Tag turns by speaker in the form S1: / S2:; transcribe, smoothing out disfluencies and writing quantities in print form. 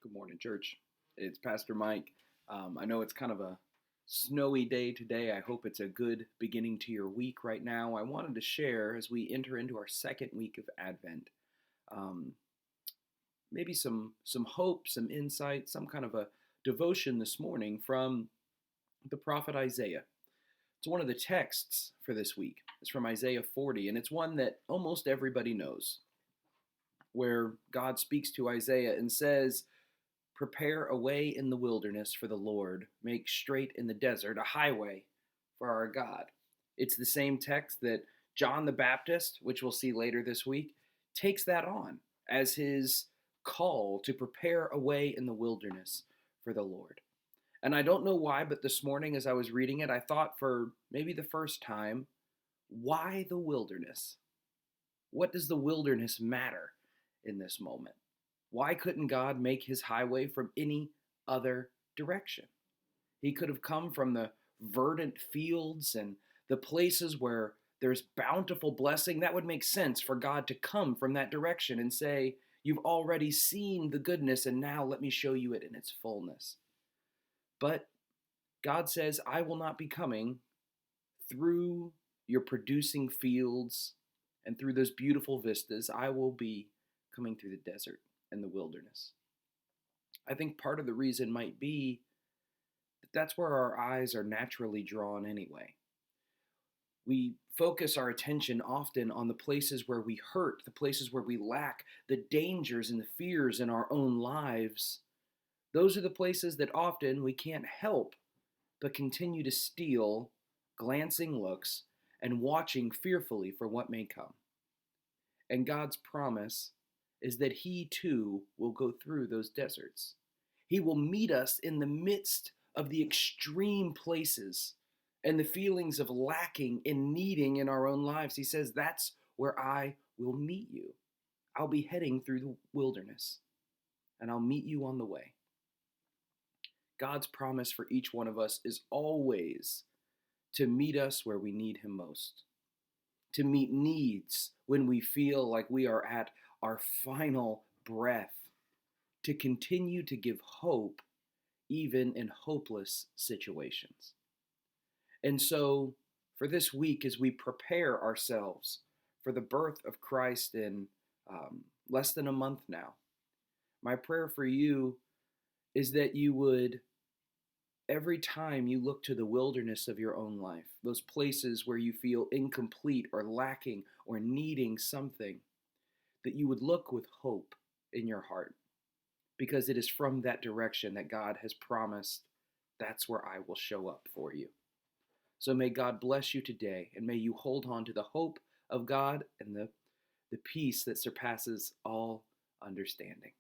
S1: Good morning, church. It's Pastor Mike. I know it's kind of a snowy day today. I hope it's a good beginning to your week right now. I wanted to share as we enter into our second week of Advent, um, maybe some hope, some insight, some kind of a devotion this morning from the prophet Isaiah. It's one of the texts for this week. It's from Isaiah 40, and it's one that almost everybody knows, where God speaks to Isaiah and says, "Prepare a way in the wilderness for the Lord, make straight in the desert a highway for our God." It's the same text that John the Baptist, which we'll see later this week, takes that on as his call to prepare a way in the wilderness for the Lord. And I don't know why, but this morning as I was reading it, I thought for maybe the first time, why the wilderness? What does the wilderness matter in this moment? Why couldn't God make his highway from any other direction? He could have come from the verdant fields and the places where there's bountiful blessing. That would make sense for God to come from that direction and say, "You've already seen the goodness, and now let me show you it in its fullness." But God says, "I will not be coming through your producing fields and through those beautiful vistas. I will be coming through the desert and the wilderness." I think part of the reason might be that that's where our eyes are naturally drawn anyway. We focus our attention often on the places where we hurt, the places where we lack, the dangers and the fears in our own lives. Those are the places that often we can't help but continue to steal glancing looks and watching fearfully for what may come. And God's promise is that He too will go through those deserts. He will meet us in the midst of the extreme places and the feelings of lacking and needing in our own lives. He says, "That's where I will meet you. I'll be heading through the wilderness, and I'll meet you on the way." God's promise for each one of us is always to meet us where we need Him most, to meet needs when we feel like we are at our final breath, to continue to give hope even in hopeless situations. And so, for this week, as we prepare ourselves for the birth of Christ in less than a month now, my prayer for you is that you would, every time you look to the wilderness of your own life, those places where you feel incomplete or lacking or needing something, that you would look with hope in your heart, because it is from that direction that God has promised, "That's where I will show up for you." So may God bless you today, and may you hold on to the hope of God and the peace that surpasses all understanding.